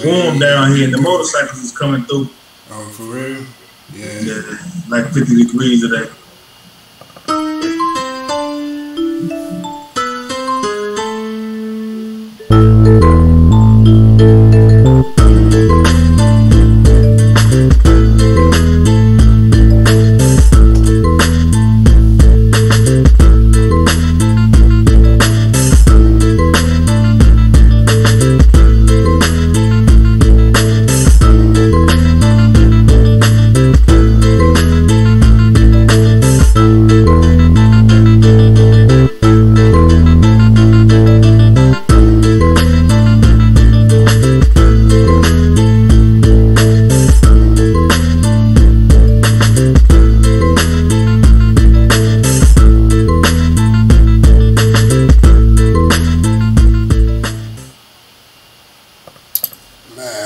warm down here, and the motorcycles is coming through. Oh, for real? Yeah. Yeah, like 50 degrees today.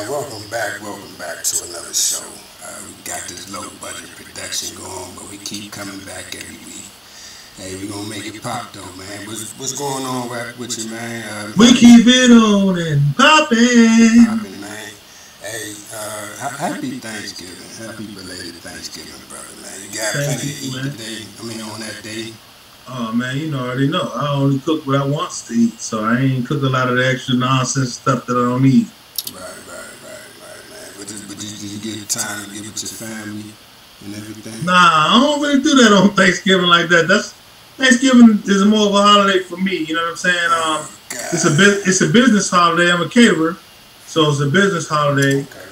Welcome back to another show. We got this low budget production going, but we keep coming back every week. Hey, we gonna make it pop though, man. What's going on with you, man? We keep it on and popping. Popping, man. Hey, happy Thanksgiving. Happy belated Thanksgiving, brother, man. You got plenty to eat today. I mean, on that day. Oh man, you know, I already know. I only cook what I want to eat, so I ain't cook a lot of the extra nonsense stuff that I don't need. Right, man. But did you get time to give it to your family and everything? Nah, I don't really do that on Thanksgiving like that. Thanksgiving is more of a holiday for me. You know what I'm saying? It's a business holiday. I'm a caterer, so it's a business holiday. Okay,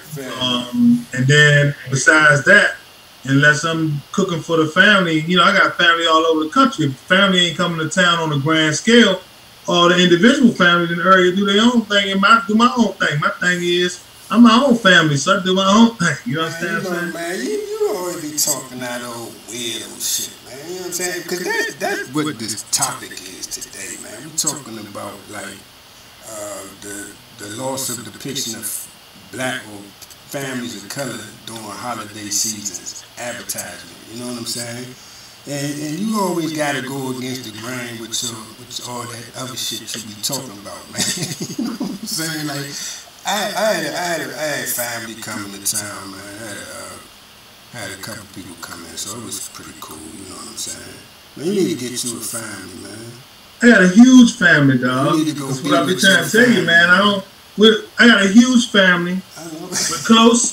and then besides that, unless I'm cooking for the family, you know, I got family all over the country. If family ain't coming to town on a grand scale, all the individual families in the area do their own thing, and I do my own thing. My thing is, I'm my own family, so I do my own thing. You understand what I'm saying? Man, you always be talking that old weirdo shit, man. You know what I'm saying? Because that's what this topic is today, man. We're talking about, like, the loss of depiction of black or families of color during holiday seasons, advertisement. You know what I'm saying? And you always got to go against the grain with all that other shit you be talking about, man. You know what I'm saying? Like, I had family coming to town, man. I had a couple people come in, so it was pretty cool. You know what I'm saying? Man, you need to get you a family, man. I got a huge family, dog. That's what I be trying to tell you, man. I got a huge family.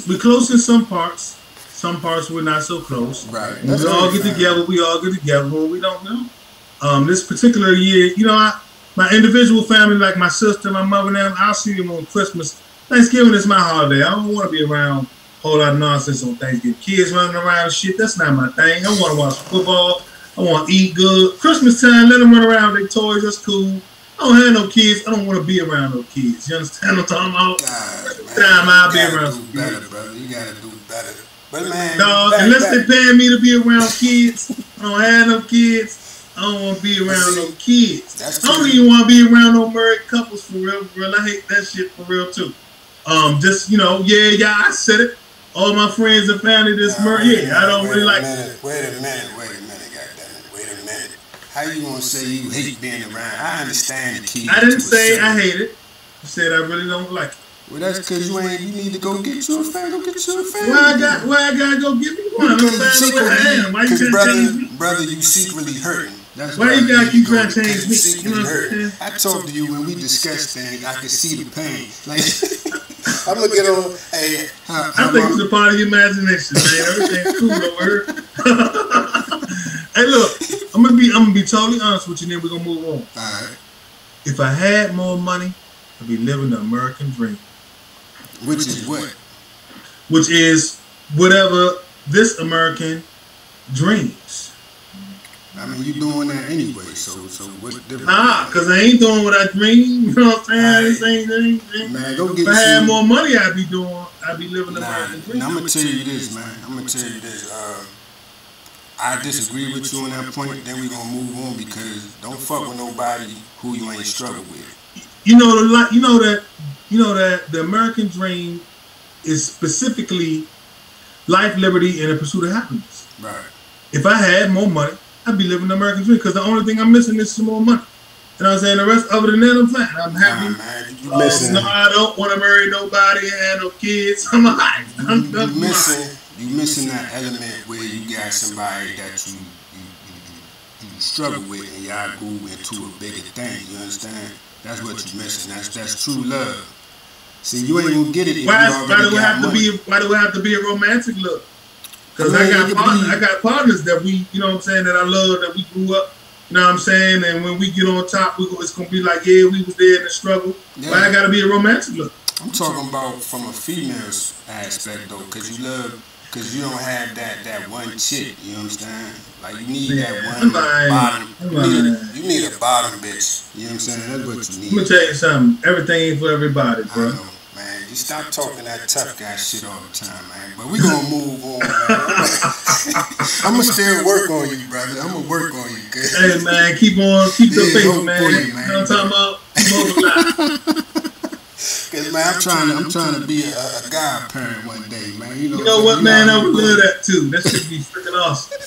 We're close in some parts. Some parts we're not so close. Right. We all get together. When we don't know. This particular year, you know, my individual family, like my sister, my mother, and them, I'll see them on Christmas. Thanksgiving is my holiday. I don't want to be around a whole lot of nonsense on Thanksgiving. Kids running around and shit, that's not my thing. I want to watch football. I want to eat good. Christmas time, let them run around with their toys. That's cool. I don't have no kids. I don't want to be around no kids. You understand what I'm talking about? I'll be around some kids. Better, brother. You got to do better. But man, unless they paying me to be around kids, I don't have no kids. I don't want to be around no kids. I don't even want to be around no married couples for real. I hate that shit for real too. Just, you know, I said it. All my friends and family just married. I don't really like it. Wait a minute, goddammit. Wait a minute. How you gonna say you hate being around? I understand the key. I didn't say I hate it. I said I really don't like it. Well, that's because you need to go get you a family. Go get you a family. Why I gotta go get me one? Because brother, you secretly hurting. That's why you gotta keep trying to change me? You know what I'm saying? I talk to you when we discuss things. I can see the pain. Like I'm gonna get on. Hey, I think it's a part of your imagination, man. Everything's cool over here. Hey, look, I'm gonna be totally honest with you, and then we're gonna move on. All right. If I had more money, I'd be living the American dream. Which is what? Which is whatever this American dreams. I mean, you doing that anyway, so what's different? Because I ain't doing what I dream. You know what I'm saying? Man, go get if I had more money, I'd be living the American dream. I'm gonna tell you this, man. I disagree with you on that point. Then we gonna move on because don't fuck with nobody who you ain't struggled with. You know that the American dream is specifically life, liberty, and the pursuit of happiness. Right. If I had more money, I'd be living the American dream because the only thing I'm missing is some more money. You know what I'm saying? The rest, other than that, I'm fine. I'm happy. Nah, man, you missing. No, I don't want to marry nobody and have no kids. I'm alright. You missing that element where you got somebody that you struggle with and y'all go into a bigger thing. You understand? That's what you missing. That's true love. See, you ain't gonna get it if why you already do it have got money. why do it have to be a romantic look? Because I got partners that we, you know what I'm saying, that I love, that we grew up. You know what I'm saying? And when we get on top, it's going to be like, yeah, we was there in the struggle. Yeah. Why I got to be a romantic look? I'm talking about from a female's aspect, though, because you don't have that one chick, you know what I'm saying? Like, you need that one bottom. You need a bottom bitch. You know what I'm saying? That's what you need. Let me tell you something. Everything ain't for everybody, bro. I know, man. You stop talking that tough guy shit all the time, man. But we going to move on, man. I'm going to still work on you, brother. I'm going to work on you, good. Hey, man, keep the faith, man. You know what I'm talking about? Because, man, I'm trying to be a godparent one day, man. You know what, man? I would love that, too. That should be freaking awesome.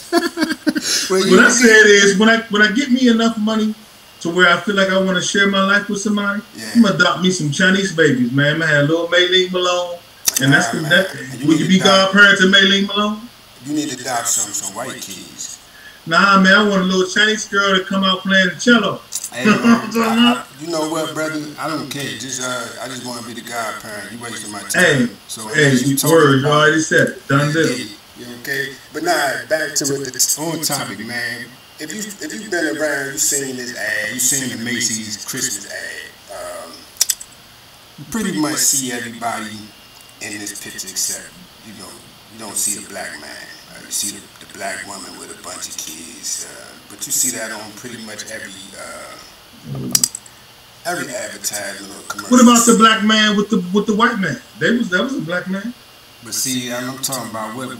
What I said is, when I get me enough money to where I feel like I want to share my life with somebody, I'm going to adopt me some Chinese babies, man. I'm going to have little Mei-Ling Malone. And that's would you be godparent to Mei-Ling Malone? You need to adopt some white kids. Nah, man, I want a little Chinese girl to come out playing the cello. Hey, man, you know what, brother? I don't care. I just want to be the godparent. You wasting my time. You already said it. Done deal. You okay? But nah, back to it. On topic, man. If you've been around, you've seen this ad. You've seen the Macy's Christmas ad. You pretty much see everybody in this picture except, you don't see a black man. You see the black woman with a bunch of kids. But you see that on pretty much every advertisement or commercial. What about the black man with the white man? That was a black man. But see, I'm talking about why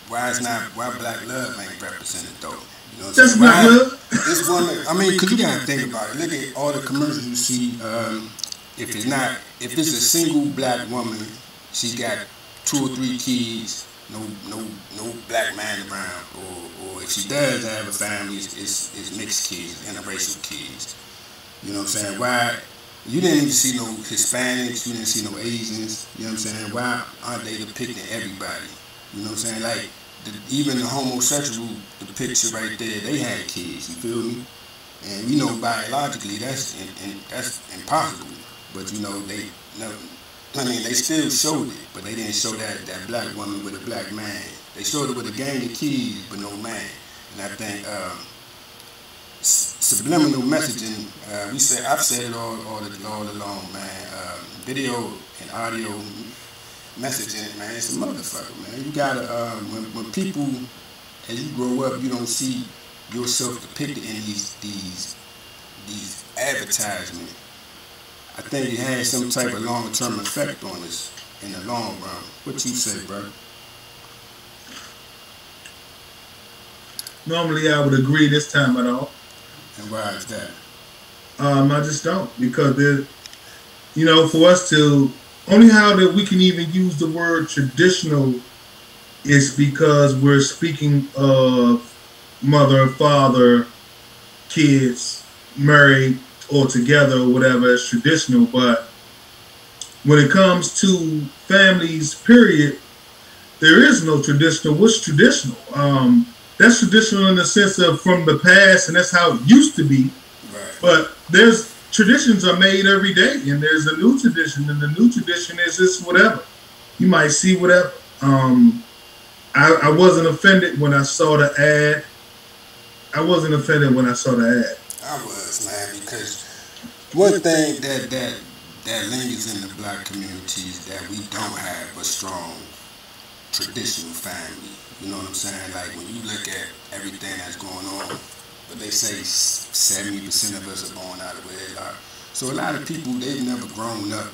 black love ain't represented though. You know what That's black love. This woman, I mean, because you gotta think about it. Look at all the commercials you see. If it's a single black woman, she got 2 or 3 kids, no black man around, or if she does have a family, it's mixed kids, interracial kids. You know what I'm saying? Why you didn't even see no Hispanics, you didn't see no Asians. You know what I'm saying? Why aren't they depicting everybody? You know what I'm saying? Like even the homosexual, the picture right there, they had kids. You feel me? And you know biologically that's impossible. But you know they still showed it, but they didn't show that black woman with a black man. They showed it with a gang of kids, but no man. And I think subliminal messaging. I've said it all along, man. Video and audio messaging, man. It's a motherfucker, man. You gotta when people, as you grow up, you don't see yourself depicted in these advertisements. I think it has some type of long-term effect on us in the long run. What you say, bro? Normally, I would agree. This time at all. And why is that? I just don't, because for us to only how that we can even use the word traditional is because we're speaking of mother, father, kids, married or together or whatever as traditional. But when it comes to families, period, there is no traditional. What's traditional? That's traditional in the sense of from the past, and that's how it used to be. Right. But there's traditions are made every day, and there's a new tradition, and the new tradition is just whatever. You might see whatever. I wasn't offended when I saw the ad. I was, man, because one thing that lingers in the black community is that we don't have a strong traditional family. You know what I'm saying? Like when you look at everything that's going on, but they say 70% of us are born out of wedlock. So a lot of people, they've never grown up.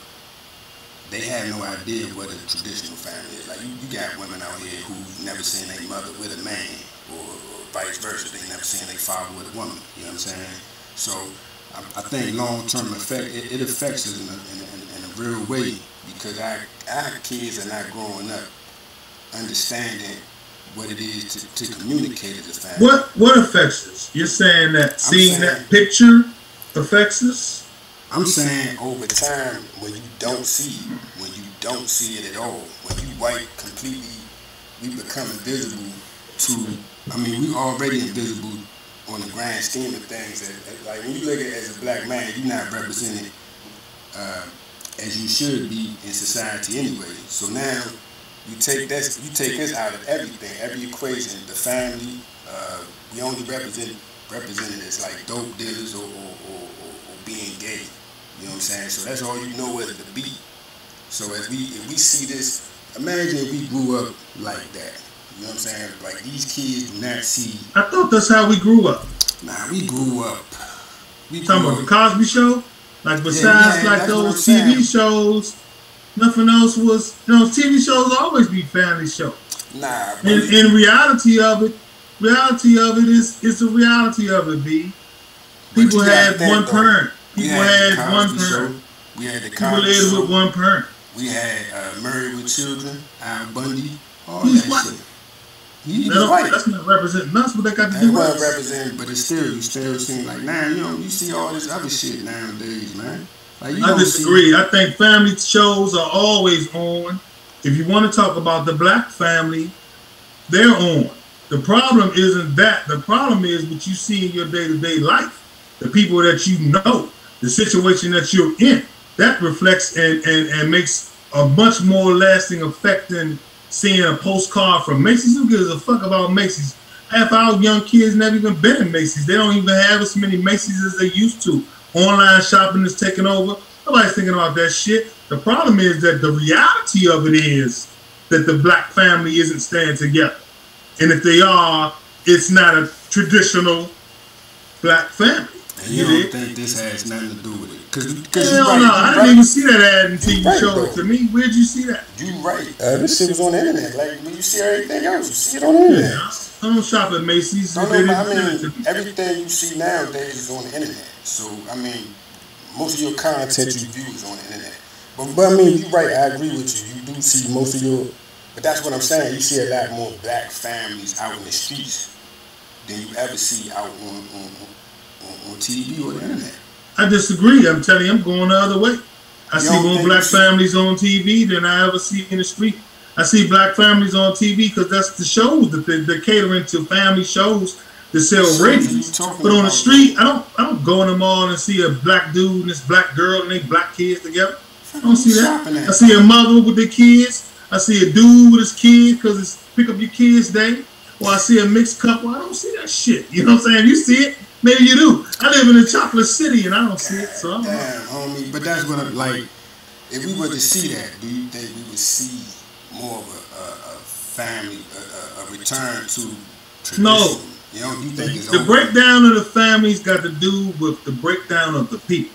They have no idea what a traditional family is. Like you got women out here who've never seen their mother with a man, or vice versa. They never seen their father with a woman. You know what I'm saying? So I think long-term effect, it affects us in a real way, because our kids are not growing up understanding what it is to communicate as a family. What affects us? You're saying that seeing that picture affects us. I'm saying over time, when you don't see it at all, when you white completely, we become invisible to. I mean, we already invisible on the grand scheme of things. Like when you look at it as a black man, you're not represented as you should be in society anyway. So now you take us out of everything, every equation. The family, we only represented as like dope dealers or being gay. You know what I'm saying? So that's all you know as the beat. So if we see this, imagine if we grew up like that. You know what I'm saying? Like these kids do not see. I thought that's how we grew up. Nah, we grew up. Talking about the Cosby Show? Like besides like those TV shows, nothing else was, TV shows always be family show. Nah, in reality of it is the reality of it, B. People had one parent. People had one parent. We had the People lived with one parent. We had Married with Children, Al Bundy, all He's that white. shit. He's white. That's not representing us, but they got to do with us. Representing, but it's still, you still seem like, now, you see all this other shit nowadays, man. Like, I disagree. I think family shows are always on. If you want to talk about the black family, they're on. The problem isn't that. The problem is what you see in your day-to-day life. The people that you know, the situation that you're in. That reflects and makes a much more lasting effect than seeing a postcard from Macy's. Who gives a fuck about Macy's? Half our young kids never even been in Macy's. They don't even have as many Macy's as they used to. Online shopping is taking over. Nobody's thinking about that shit. The problem is that the reality of it is that the black family isn't staying together. And if they are, it's not a traditional black family. And you don't think this has nothing to do with it? Hell no, I didn't even see that ad in TV shows to me. Where'd you see that? You right. This shit was on the internet. Like, when you see everything else, you see it on the internet. Yeah, I don't shop at Macy's. Everything you see nowadays is on the internet. So, I mean, most of your content you view is on the internet. But I mean, you're right. I agree with you. You do see most of your... But that's what I'm saying. You see a lot more black families out in the streets than you ever see out on TV or the internet. I disagree. I'm telling you, I'm going the other way. I see more black families on TV than I ever see in the street. I see black families on TV because that's the shows that they're catering to, family shows that sell ratings. But on the street, I don't go in the mall and see a black dude and this black girl and they black kids together. I don't see that. I see a mother with their kids. I see a dude with his kids because it's pick up your kids day. Or I see a mixed couple. I don't see that shit. You know what I'm saying? You see it. Maybe you do. I live in a chocolate city and I don't see it. So damn, homie. But that's what I'm like. If we were to see that, do you think we would see more of a family, a return to tradition? No. You know, you think it's the breakdown of the family's got to do with the breakdown of the people.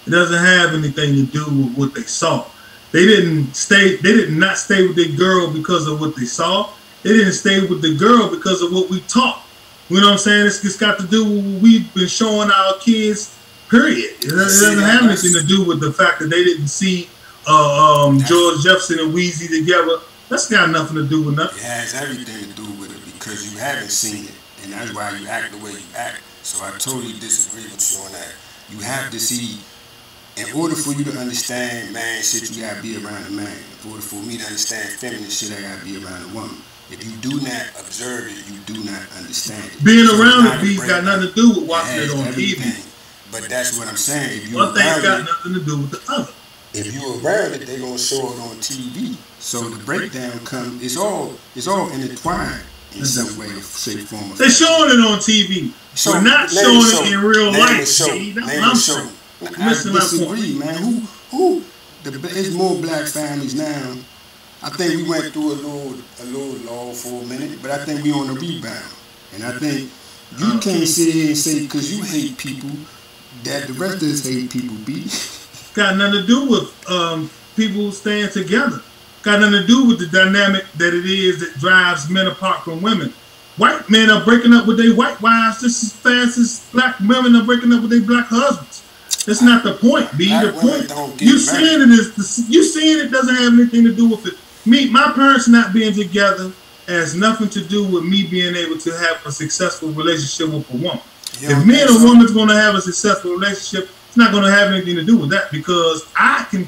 It doesn't have anything to do with what they saw. They did not stay with their girl because of what they saw. They didn't stay with the girl because of what we taught. You know what I'm saying? It's got to do with what we've been showing our kids, period. It doesn't have anything to do with the fact that they didn't see George Jefferson and Weezy together. That's got nothing to do with nothing. It has everything to do with it because you haven't seen it. And that's why you act the way you act. So I totally disagree with you on that. You have to see, in order for you to understand man shit, you gotta be around a man. In order for me to understand feminine shit, I gotta be around a woman. If you do not observe it, you do not understand it. Being around it, B's got nothing to do with watching it on TV. But that's what I'm saying. If you one thing's got nothing to do with the other. If you around it, they're gonna show it on TV. So the breakdown comes. It's all intertwined in some way, shape, form. They're showing it on TV. So we're not showing it in real life. I disagree, man. There's more black families now. I think we went through a little lull for a minute, but I think we on the rebound. And I think you can't sit here and say because you hate people that the rest of us hate people. Got nothing to do with people staying together. Got nothing to do with the dynamic that it is that drives men apart from women. White men are breaking up with their white wives just as fast as black women are breaking up with their black husbands. That's not the point, B. The point you seeing it doesn't have anything to do with it. My parents not being together has nothing to do with me being able to have a successful relationship with a woman. If me and a woman's going to have a successful relationship, it's not going to have anything to do with that, because I can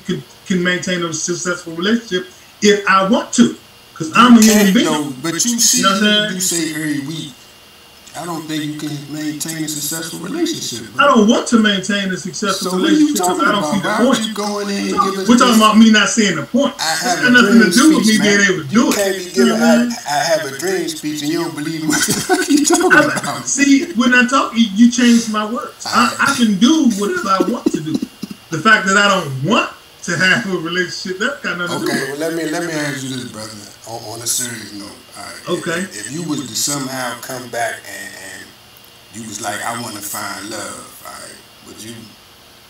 maintain a successful relationship if I want to, because I'm a human being. But you see, you say every week, I don't think you can maintain a successful relationship. Bro. I don't want to maintain a successful relationship because I don't see the point. You going in We're talking about me not seeing the point. It's got nothing to do with me being able to do it. You can't be giving I have a dream speech and you don't believe what the fuck you talking about. See, when I talk, you change my words. I can do whatever I want to do. The fact that I don't want to have a relationship, that's got nothing to do with it. Well, let me ask you this, brother, on a serious note. Okay. If you was to somehow come back and you was like, I want to find love,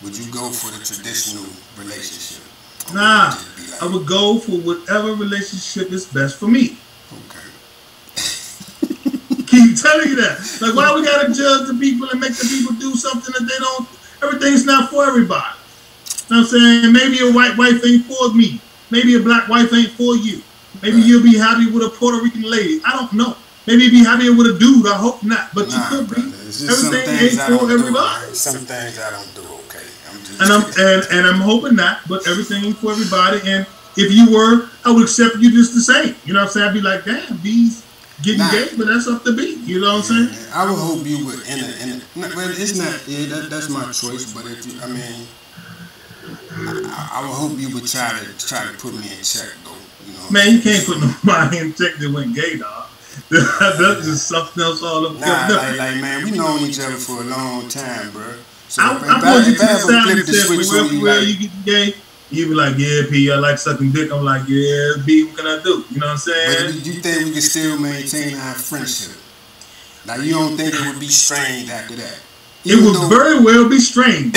would you go for the traditional relationship? Nah, I would go for whatever relationship is best for me. Okay. Keep telling you that. Like, why we gotta judge the people and make the people do something that they don't? Everything's not for everybody. You know what I'm saying? Maybe a white wife ain't for me. Maybe a black wife ain't for you. Maybe you'll be happy with a Puerto Rican lady. I don't know. Maybe you'll be happy with a dude. I hope not. But you could be. Everything ain't for everybody. Some things I don't do, okay. I'm hoping not, but everything ain't for everybody. And if you were, I would accept you just the same. You know what I'm saying? I'd be like, damn, B's getting gay, but that's up to B. You know what I'm saying? I would hope you would well, it's not, that's my choice, but if you, I would hope you would try to put me in check, though. You know, man, you can't put nobody in check that went gay, dog. That's just something else all over. Like man, we known each other for a long time, bro. So I want you to the side and say, where you get gay, you be like, yeah, P, I like sucking dick. I'm like, yeah, B, what can I do? You know what I'm saying? But you think we can still maintain our friendship? Now, you don't think it would be strained after that? It would very well be strained,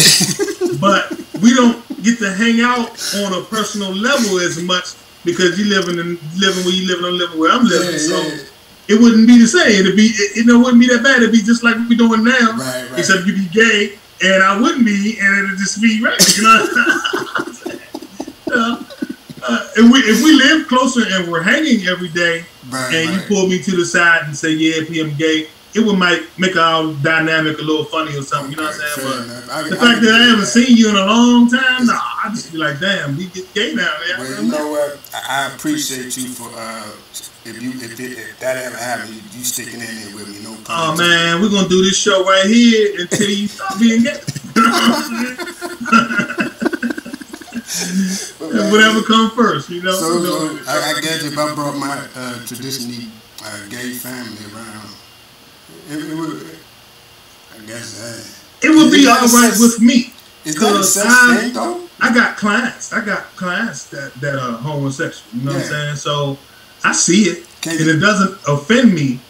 but we don't get to hang out on a personal level as much because you living where you living, I'm living where I'm living. It wouldn't be the same. It'd be, it wouldn't be that bad. It'd be just like we're doing now, right. Except you be gay and I wouldn't be, and it'd just be right. You know. If we live closer and we're hanging every day, you pull me to the side and say, "Yeah, P, I'm gay," it might make our dynamic a little funny or something. You know what I'm saying? But the fact that I haven't seen you in a long time, I just be like, "Damn, we get gay now." Well, you know what? I appreciate you for if that ever happened, you sticking in there with me. No problem. Oh man, we're gonna do this show right here until you stop being gay. Whatever comes first, you know. So I guess if I brought my traditionally gay family around, it would. I guess it would be all right with me. Is that a sex thing though? I got clients that are homosexual. You know what I'm saying? So I see it, and it doesn't offend me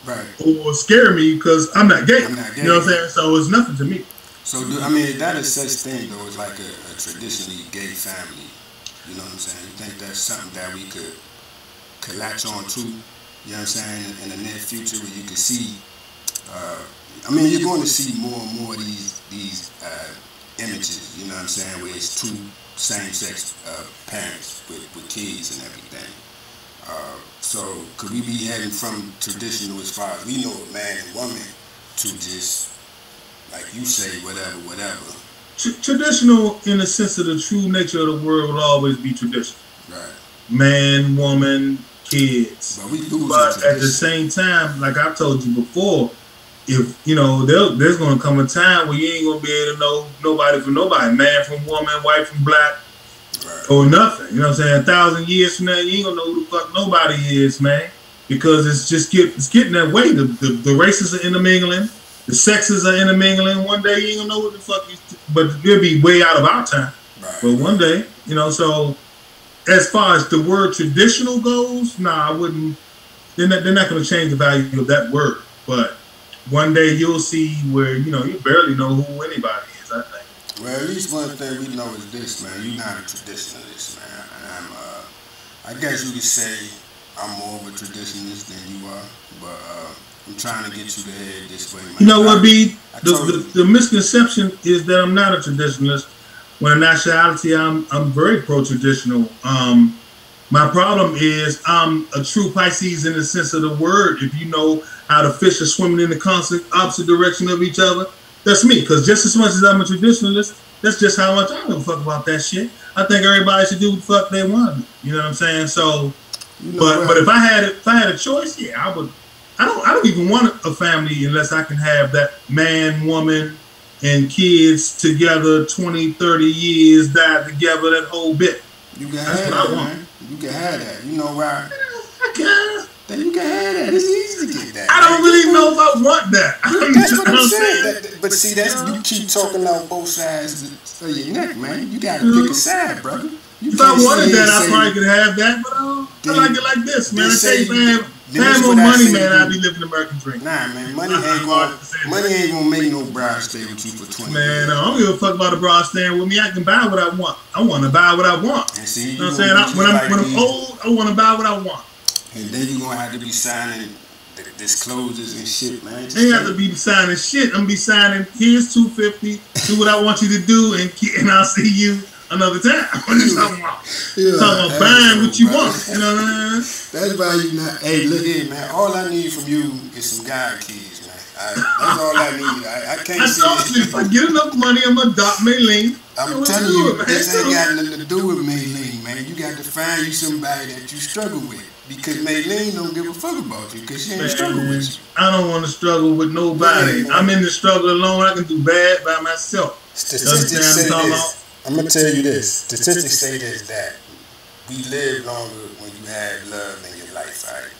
or scare me because I'm not gay. You know what I'm saying? So it's nothing to me. So is that a such thing though? It's like a traditionally gay family. You know what I'm saying? You think that's something that we could latch on to? You know what I'm saying? In the near future, where you can see. You're going to see more and more of these images. You know what I'm saying? Where it's two same-sex parents with kids and everything. So could we be heading from traditional as far as we know a man and woman to just, like you say, whatever. Traditional, in the sense of the true nature of the word, will always be traditional. Right. Man, woman, kids. But at the same time, like I told you before, if there's gonna come a time where you ain't gonna be able to know nobody from nobody, man from woman, white from black, or nothing. You know what I'm saying? 1,000 years from now, you ain't gonna know who the fuck nobody is, man, because it's getting that way. The races are intermingling. The sexes are intermingling. One day you ain't gonna know what the fuck but it'll be way out of our time. But one day, so as far as the word traditional goes, I wouldn't. They're not gonna change the value of that word. But one day you'll see where you barely know who anybody is, I think. Well, at least one thing we know is this, man. You're not a traditionalist, man. And I guess you could say I'm more of a traditionalist than you are, but I'm trying to get you to head this way, man. You know what, B? The misconception is that I'm not a traditionalist. When in actuality, I'm very pro-traditional. My problem is I'm a true Pisces in the sense of the word. If you know how the fish are swimming in the constant opposite direction of each other, That's me, because just as much as I'm a traditionalist, that's just how much I don't give a fuck about that shit. I think everybody should do what the fuck they want to do. You know what I'm saying? So, but if I had a choice, yeah, I would. I don't even want a family unless I can have that man, woman, and kids together 20, 30 years, die together, that whole bit. You can have that, man. You can have that. You know why? I can. Then you can have that. It's easy to get that. I don't really know if I want that. That's what I'm saying. But see, you keep talking on both sides of your neck, man. You gotta pick a side, brother. If I wanted that, I probably could have that, but I like it like this, man. I tell you, if I had more money, man, I'd be living the American dream. Nah, man, money ain't gonna make no bride stay with you for 20 years. Man, I don't give a fuck about a bride staying with me. I can buy what I want. I want to buy what I want. And see, you know what I'm saying? When I'm old, I want to buy what I want. And then you're gonna have to be signing disclosures and shit, man. Ain't have to be signing shit. I'm gonna be signing, here's $250, do what I want you to do, and I'll see you another time. What are you talking about? Talking about buying what you want. You know what I mean? That's why you not. Hey, look here, man. All I need from you is some God keys, man. That's all I need. I can't see it. If I get enough money, I'm gonna adopt Maylene. I'm telling you, this ain't got nothing to do with Maylene, man. You got to find you somebody that you struggle with. Because Maylene don't give a fuck about you because she ain't struggling with you. I don't want to struggle with nobody. I'm in the struggle alone. I can do bad by myself. Statistics say this. I'm going to tell you this. Statistics say this, that we live longer when you have love in your life, right?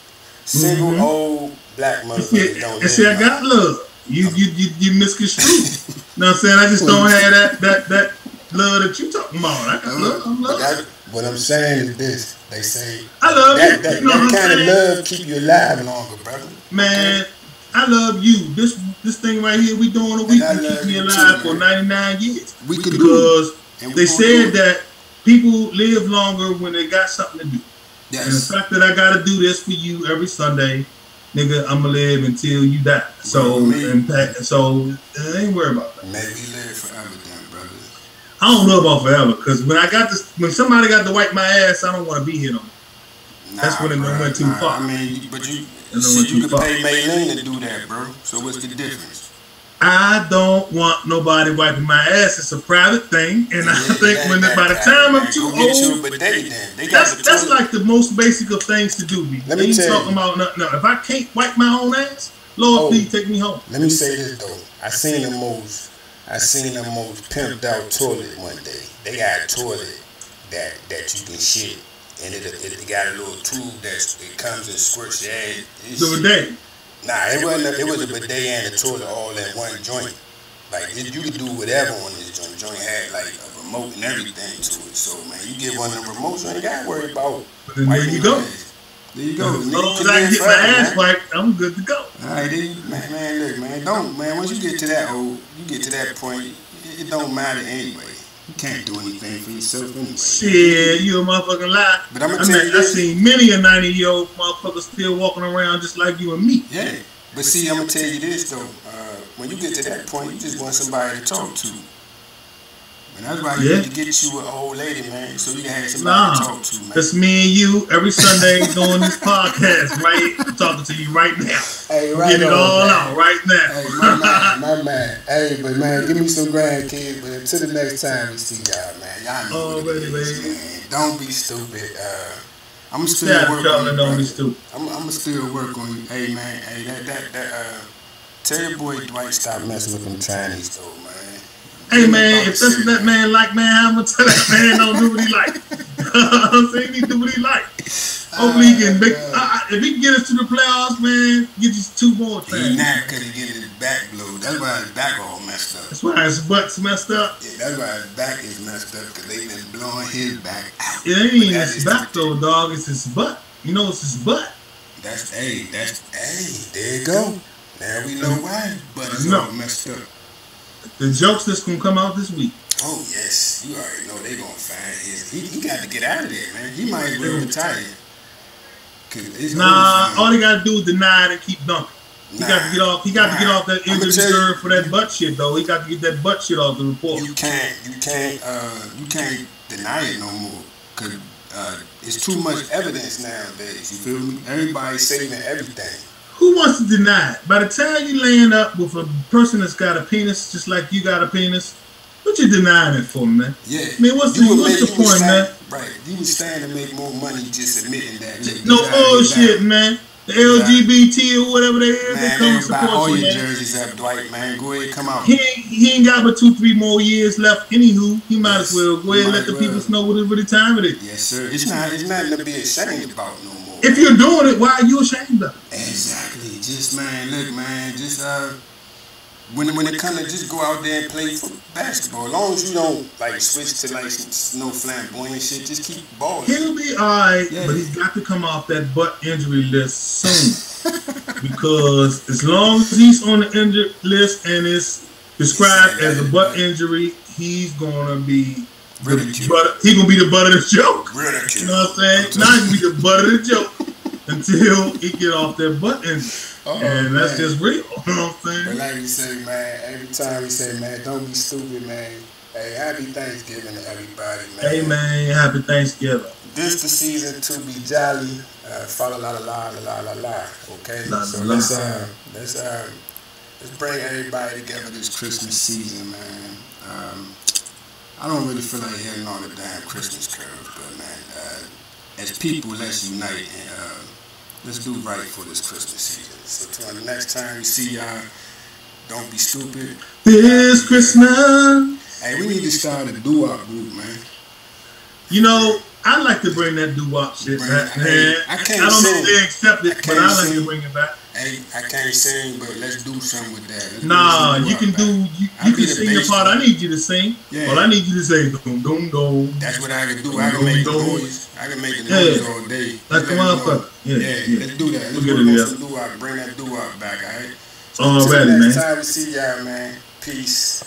Single old black motherfuckers don't live. And see, I got love. You misconstrued. You know what I'm saying? I just don't have that love that you talking about. I got love. I'm love. What I'm saying is this. They say I love you. That kind of love keep you alive longer, brother. Man, I love you. This thing right here we doing a week can keep me alive for 99 years. Because they said that people live longer when they got something to do. Yes. And the fact that I gotta do this for you every Sunday, nigga, I'ma live until you die. So I ain't worried about that. May we live forever then, brother. I don't know about forever, because when somebody got to wipe my ass, I don't want to be here no more. That's when it went too far. I mean, but you can pay Maylene to do that, bro. So what's the difference? I don't want nobody wiping my ass. It's a private thing, and I think by the time I'm too old, that's like the most basic of things to do. Let me tell you. Talking about nothing. No, if I can't wipe my own ass, Lord, please take me home. Let me say this though. I seen the most pimped out toilet one day. They got a toilet that you can shit, and it got a little tube it comes and squirts your ass. The bidet. Nah, it wasn't. It was a bidet and a toilet all in one joint. Like you could do whatever on this joint. The joint had like a remote and everything to it. So man, you get one of them remotes, you ain't gotta worry about. There you go. There you go. As long as I can get my ass wiped, I'm good to go. All right, man, look, man, once you get to that point, it don't matter anyway. You can't do anything for yourself anyway. Shit, you a motherfucking lie. But I'm gonna tell you, I seen many a 90-year-old motherfucker still walking around just like you and me. Yeah, but see, I'm gonna tell you this though. When you get to that point, you just want somebody to talk to. And that's why you need to get you an old lady, man, so you can have somebody to talk to, man. That's me and you every Sunday doing this podcast, right? I'm talking to you right now. Hey, right get it all out right now. Hey, my man. Hey, but man, give me some grandkids. But until the next time we see y'all, man, y'all know what it is, man. Don't be stupid. I'm still working on you. Don't be stupid. I'm still work on you. Hey, man. Hey, that. Tell your boy Dwight stop messing with them Chinese though, man. Hey man, if that's what that man like, man, I'm gonna tell that man don't do what he like. I'm saying he do what he like. Hopefully he can make. If he can get us to the playoffs, man, get us 2 more times. He not because he getting his back blowed. That's why his back all messed up. That's why his butt's messed up. Yeah, that's why his back is messed up because they been blowing his back out. It ain't his back though, dog. It's his butt. You know, it's his butt. Hey, there you go. Now we know why his butt is all messed up. The jokes that's gonna come out this week. Oh yes, you already know they gonna find his. He got to get out of there, man. He might as well retire. All he gotta do is deny it and keep dunking. He got to get off. He got to get off that injury reserve for that butt shit though. He got to get that butt shit off the report. You can't deny it no more because it's too much evidence nowadays. You feel me? Everybody's saving everything. Who wants to deny it? By the time you laying up with a person that's got a penis, just like you got a penis, what you denying it for, man? Yeah. I mean, what's the point, man? Right. You was trying to make more money just admitting that. No bullshit, man. The LGBT or whatever they is, they come and support all you, your man. jerseys up, Dwight, man. Go ahead, come out. He ain't got but 2-3 more years left. Anywho, he might as well go ahead and let the people know what really time it is. Yes, sir. It's nothing to be ashamed about no more. If you're doing it, why are you ashamed of it? Exactly. Just, man, look, man, just when it comes to just go out there and play basketball, as long as you don't like switch to like no flamboyant shit, just keep balling. He'll be alright, but he's got to come off that butt injury list soon. Because as long as he's on the injured list and it's described as a butt injury, he's gonna be he's gonna be the butt of the joke. You know what I'm saying? Now he's gonna be the butt of the joke until he get off that butt injury. And that's just real. You know what I'm saying? But like we say, man, every time we say, man, don't be stupid, man. Hey, happy Thanksgiving to everybody, man. Hey, man, happy Thanksgiving. This the season to be jolly. Fa la la la la la la. Okay, so let's bring everybody together this Christmas season, man. I don't really feel like hearing all the damn Christmas carols, but man, as people, let's unite and let's do right for this Christmas season. So till the next time we see y'all, don't be stupid. This Christmas. Hey, we need to start a doo-wop group, man. You know, I like to bring that doo-wop shit back, man. I don't know if they accept it, but I like to bring it back. Hey, I can't sing, but let's do something with that. Nah, you can do. You can sing the part I need you to sing. Yeah. Well, I need you to say dum dum dum. That's what I can do. I can make the noise. I can make the noise all day. Like the motherfucker. Yeah, let's do that. Let's bring that doo-wop back, alright? Alright, man. Next time we see y'all, man. Peace.